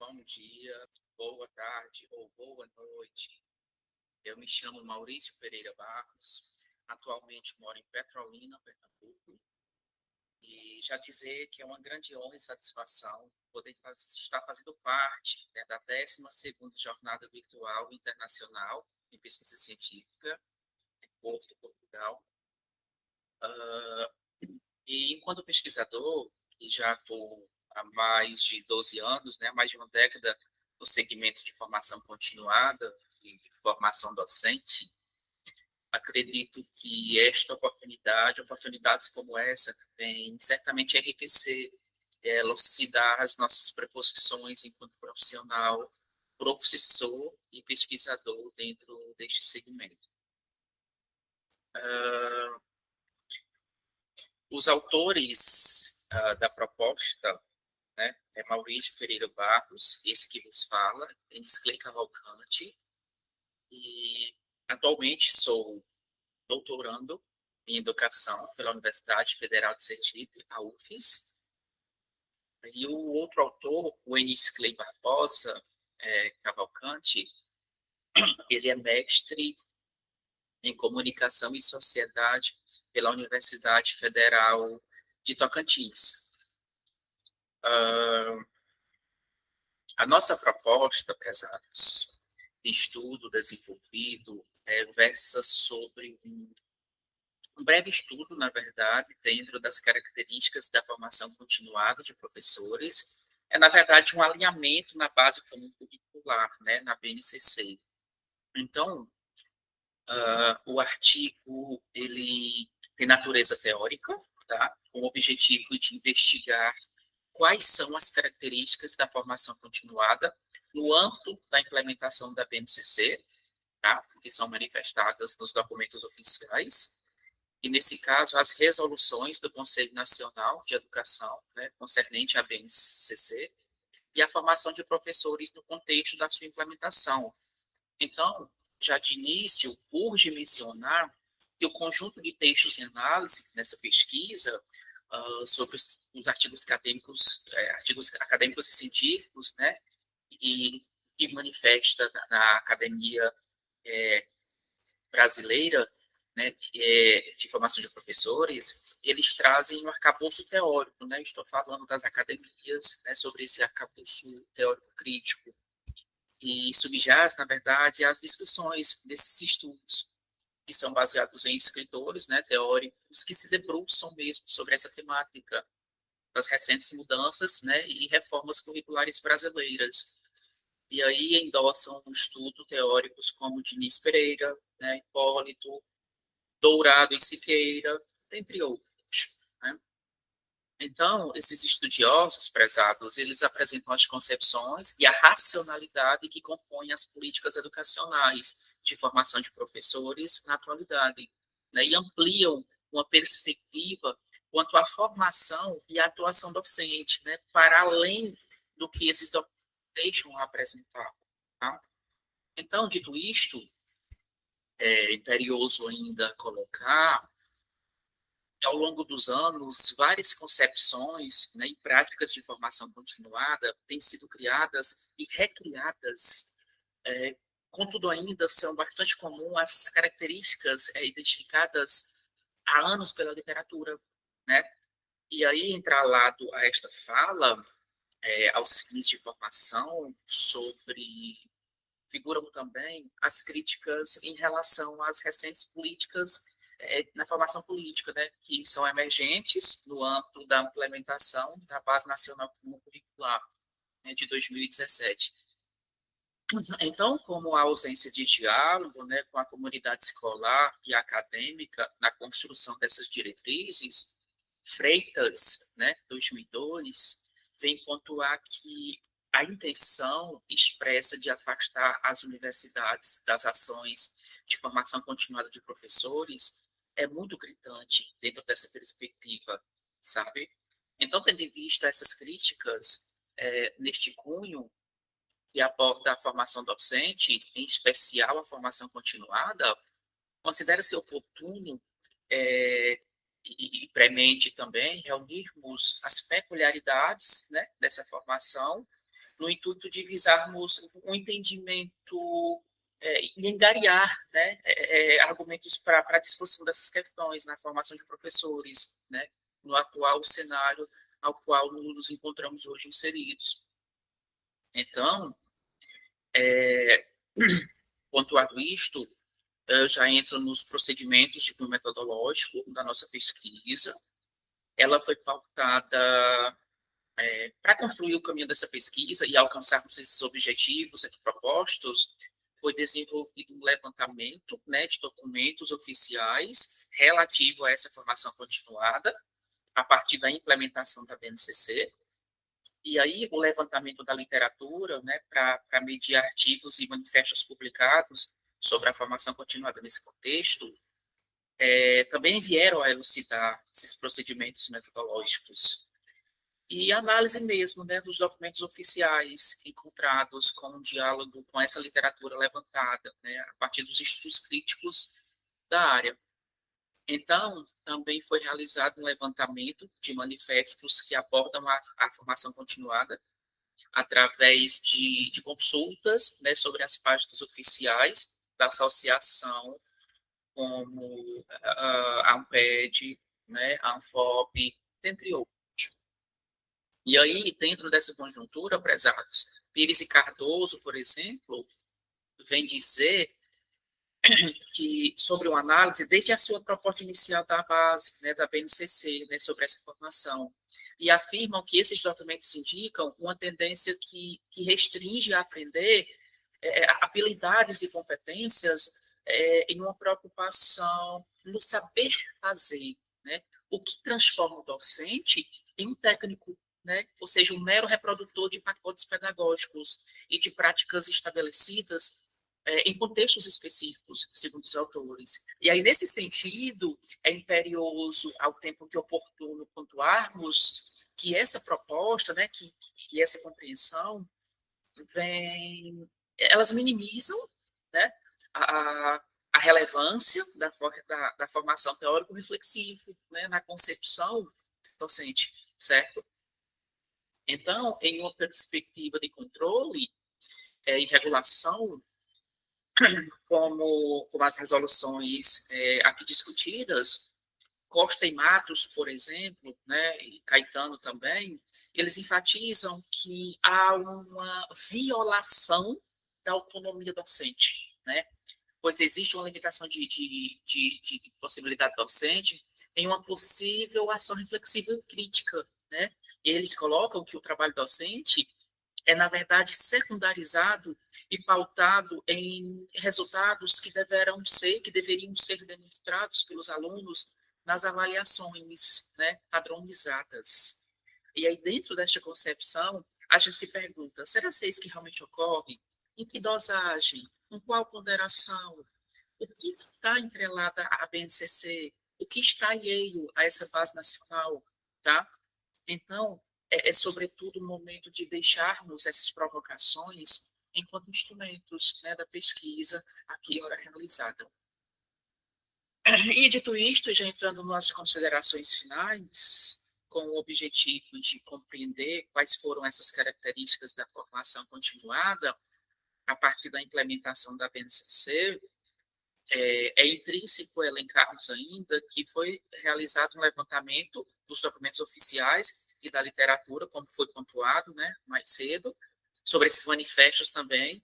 bom dia, boa tarde ou boa noite. Eu me chamo Maurício Pereira Barros, atualmente moro em Petrolina, Pernambuco, e já dizer que é uma grande honra e satisfação poder estar fazendo parte, né, da 12ª Jornada Virtual Internacional em Pesquisa Científica, em Porto, Portugal. Ah, e enquanto pesquisador, e já estou há mais de 12 anos, né, mais de uma década no segmento de formação continuada e formação docente, acredito que esta oportunidade, oportunidades como essa, vêm certamente enriquecer, elucidar as nossas preposições enquanto profissional, professor e pesquisador dentro deste segmento. Os autores da proposta, né, é Maurício Pereira Barros, esse que vos fala, Denis Clay Cavalcante, e atualmente sou doutorando em educação pela Universidade Federal de Sergipe, a UFES, e o outro autor, o Enis Clay Barbosa Cavalcante, ele é mestre em comunicação e sociedade pela Universidade Federal de Tocantins. A nossa proposta, prezados, de estudo desenvolvido versa sobre um breve estudo, na verdade, dentro das características da formação continuada de professores. É, na verdade, um alinhamento na base comum curricular, né, na BNCC. Então, o artigo ele tem natureza teórica, tá, com o objetivo de investigar quais são as características da formação continuada no âmbito da implementação da BNCC, tá? Que são manifestadas nos documentos oficiais, e, nesse caso, as resoluções do Conselho Nacional de Educação, né, concernente à BNCC, e a formação de professores no contexto da sua implementação. Então, já de início, urge mencionar que o conjunto de textos em análise nessa pesquisa sobre os artigos acadêmicos e científicos, né, e que manifesta na academia brasileira, né, de formação de professores, eles trazem um arcabouço teórico, né, estou falando das academias, né, sobre esse arcabouço teórico crítico, e subjaz, na verdade, as discussões desses estudos, que são baseados em escritores, né, teóricos, que se debruçam mesmo sobre essa temática das recentes mudanças, né, e reformas curriculares brasileiras. E aí endossam um estudo teóricos como Diniz Pereira, né, Hipólito, Dourado e Siqueira, dentre outros. Né? Então, esses estudiosos, prezados, eles apresentam as concepções e a racionalidade que compõem as políticas educacionais de formação de professores na atualidade, né? E ampliam uma perspectiva quanto à formação e à atuação docente, né? Para além do que esses documentos deixam apresentar. Tá? Então, dito isto, é imperioso ainda colocar ao longo dos anos, várias concepções, né, e práticas de formação continuada têm sido criadas e recriadas. Contudo, ainda são bastante comuns as características identificadas há anos pela literatura, né? E aí, entrelado a esta fala, aos fins de formação, figuram também as críticas em relação às recentes políticas na formação política, né, que são emergentes no âmbito da implementação da Base Nacional Comum Curricular, né, de 2017. Então, como a ausência de diálogo, né, com a comunidade escolar e acadêmica na construção dessas diretrizes, Freitas, né, 2002, vem pontuar que a intenção expressa de afastar as universidades das ações de formação continuada de professores é muito gritante dentro dessa perspectiva, sabe? Então, tendo em vista essas críticas neste cunho, que aborda a formação docente, em especial a formação continuada, considera-se oportuno e premente também reunirmos as peculiaridades, né, dessa formação no intuito de visarmos um entendimento e angariar, né, argumentos para a discussão dessas questões na formação de professores, né, no atual cenário ao qual nos encontramos hoje inseridos. Então, pontuado isto, eu já entro nos procedimentos de cunho metodológico da nossa pesquisa. Ela foi pautada para construir o caminho dessa pesquisa e alcançarmos esses objetivos propostos. Foi desenvolvido um levantamento, né, de documentos oficiais relativo a essa formação continuada, a partir da implementação da BNCC. E aí, o levantamento da literatura, né, para medir artigos e manifestos publicados sobre a formação continuada nesse contexto, também vieram a elucidar esses procedimentos metodológicos. E análise mesmo, né, dos documentos oficiais encontrados com um diálogo com essa literatura levantada, né, a partir dos estudos críticos da área. Então, também foi realizado um levantamento de manifestos que abordam a formação continuada através de consultas, né, sobre as páginas oficiais da associação, como a ANPED, né, a ANFOP, entre outros. E aí, dentro dessa conjuntura, prezados, Pires e Cardoso, por exemplo, vem dizer que, sobre uma análise, desde a sua proposta inicial da base, né, da BNCC, né, sobre essa formação, e afirmam que esses documentos indicam uma tendência que restringe a aprender habilidades e competências em uma preocupação no saber fazer, né, o que transforma o docente em um técnico, né, ou seja, um mero reprodutor de pacotes pedagógicos e de práticas estabelecidas em contextos específicos, segundo os autores. E aí, nesse sentido, é imperioso, ao tempo que oportuno, pontuarmos que essa proposta, né, que essa compreensão, elas minimizam, né, a relevância da formação teórico-reflexiva, né, na concepção docente, certo? Então, em uma perspectiva de controle e regulação, como as resoluções aqui discutidas, Costa e Matos, por exemplo, né, e Caetano também, eles enfatizam que há uma violação da autonomia docente, né, pois existe uma limitação de possibilidade docente em uma possível ação reflexiva e crítica, né, e eles colocam que o trabalho docente é, na verdade, secundarizado e pautado em resultados que deveriam ser demonstrados pelos alunos nas avaliações, né, padronizadas. E aí, dentro desta concepção, a gente se pergunta, será que isso que realmente ocorre? Em que dosagem? Com qual ponderação? O que está entrelado à BNCC? O que está alheio a essa base nacional? Tá? Então, sobretudo o momento de deixarmos essas provocações enquanto instrumentos, né, da pesquisa aqui ora realizada. E dito isto, já entrando nas considerações finais, com o objetivo de compreender quais foram essas características da formação continuada a partir da implementação da BNCC, intrínseco elencarmos ainda que foi realizado um levantamento dos documentos oficiais e da literatura, como foi pontuado, né, mais cedo, sobre esses manifestos também,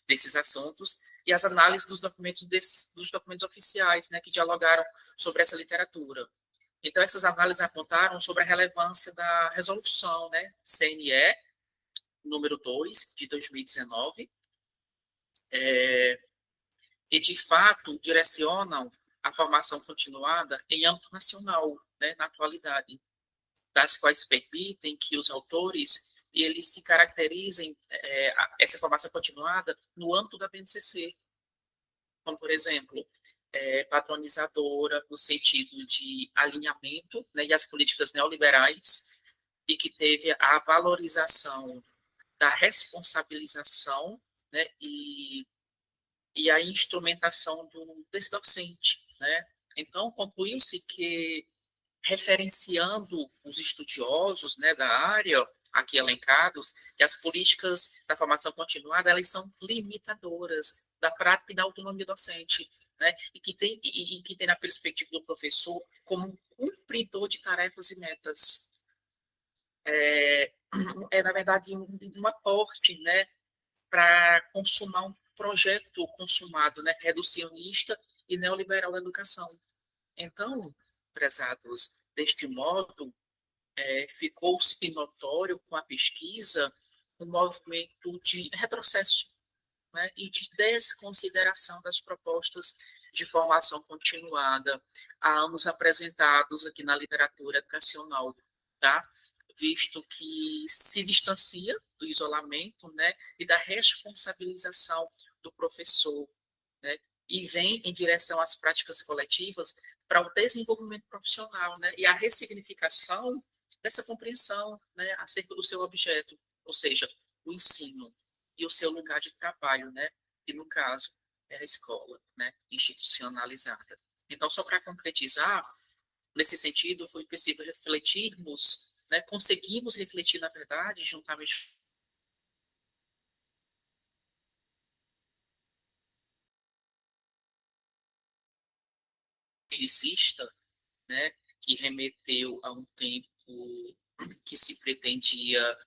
desses assuntos, e as análises dos documentos oficiais, né, que dialogaram sobre essa literatura. Então, essas análises apontaram sobre a relevância da resolução, né, CNE, número 2, de 2019, que, de fato, direcionam a formação continuada em âmbito nacional, né, na atualidade, das quais permitem que os autores eles se caracterizem essa formação continuada no âmbito da BNCC, como, por exemplo, patronizadora no sentido de alinhamento, né, e as políticas neoliberais, e que teve a valorização da responsabilização, né, e a instrumentação desse docente, né? Então, concluiu-se que, referenciando os estudiosos, né, da área, aqui elencados, que as políticas da formação continuada, elas são limitadoras da prática e da autonomia docente, né? E que tem na perspectiva do professor como um cumpridor de tarefas e metas. Na verdade, um aporte, né, para consumar um projeto consumado, né, reducionista e neoliberal da educação. Então, prezados, deste modo, ficou-se notório com a pesquisa um movimento de retrocesso, né, e de desconsideração das propostas de formação continuada há anos apresentados aqui na literatura educacional, tá? Visto que se distancia do isolamento, né, e da responsabilização do professor, né, e vem em direção às práticas coletivas para o desenvolvimento profissional, né, e a ressignificação dessa compreensão, né, acerca do seu objeto, ou seja, o ensino e o seu lugar de trabalho, né, que no caso é a escola, né, institucionalizada. Então, só para concretizar, nesse sentido, foi possível refletirmos, né, conseguimos refletir, na verdade, juntamente com o publicista, né, que remeteu a um tempo que se pretendia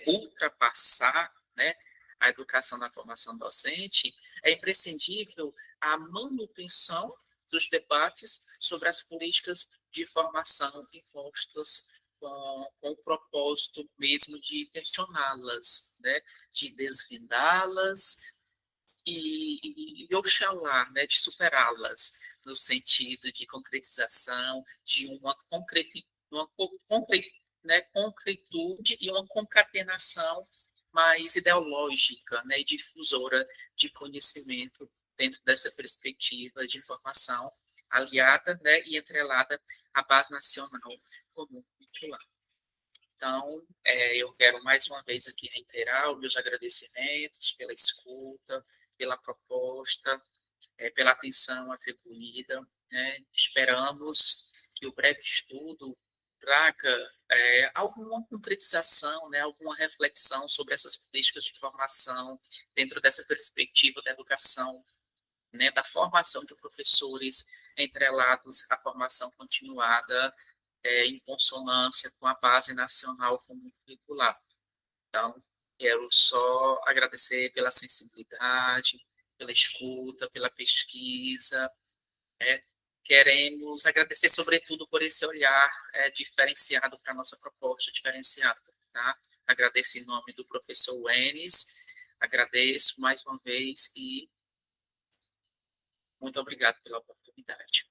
ultrapassar, né, a educação na formação docente, é imprescindível a manutenção dos debates sobre as políticas de formação impostas com o propósito mesmo de questioná-las, né, de desvendá-las oxalá, né, de superá-las, no sentido de concretização, de uma né, concretude e uma concatenação mais ideológica, né, e difusora de conhecimento dentro dessa perspectiva de formação aliada, né, e entrelada à base nacional comum curricular. Então, eu quero mais uma vez aqui reiterar os meus agradecimentos pela escuta, pela proposta, pela atenção atribuída, né? Esperamos que o breve estudo traga alguma concretização, né? Alguma reflexão sobre essas políticas de formação dentro dessa perspectiva da educação, né? Da formação de professores entrelados à formação continuada em consonância com a base nacional comum curricular. Então, quero só agradecer pela sensibilidade, pela escuta, pela pesquisa. Né? Queremos agradecer, sobretudo, por esse olhar diferenciado para a nossa proposta diferenciada. Tá? Agradeço em nome do professor Wenis, agradeço mais uma vez e muito obrigado pela oportunidade.